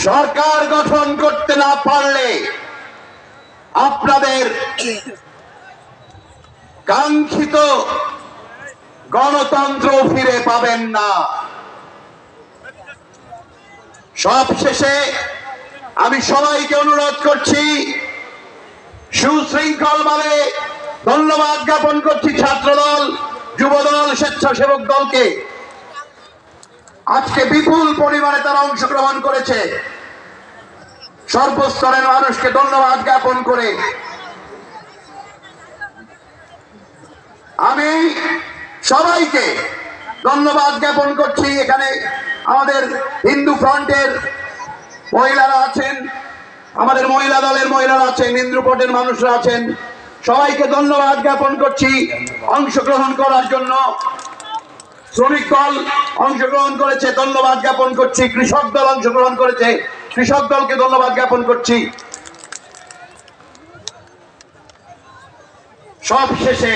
সরকার গঠন করতে না পারলে আপনাদের কাঙ্ক্ষিত গণতন্ত্র ফিরে পাবেন না। সবশেষে আমি সবাইকে অনুরোধ করছি, সুশৃঙ্খলভাবে ধন্যবাদ জ্ঞাপন করছি ছাত্রদল, যুবদল, স্বেচ্ছাসেবক দলকে। আজকে বিপুল পরিমাণে তারা অংশগ্রহণ করেছে। সর্বস্তরের মানুষকে ধন্যবাদ জ্ঞাপন করে আমি সবাইকে ধন্যবাদ জ্ঞাপন করছি। এখানে আমাদের হিন্দু ফ্রন্টের মহিলারা আছেন, আমাদের মহিলা দলের মহিলারা আছেন, হিন্দু ফ্রন্টের মানুষরা আছেন, সবাইকে ধন্যবাদ জ্ঞাপন করছি অংশগ্রহণ করার জন্য। শ্রমিক দল অংশগ্রহণ করেছে, ধন্যবাদ জ্ঞাপন করছি। কৃষক দল অংশগ্রহণ করেছে, কৃষক দলকে ধন্যবাদ জ্ঞাপন করছি। সবশেষে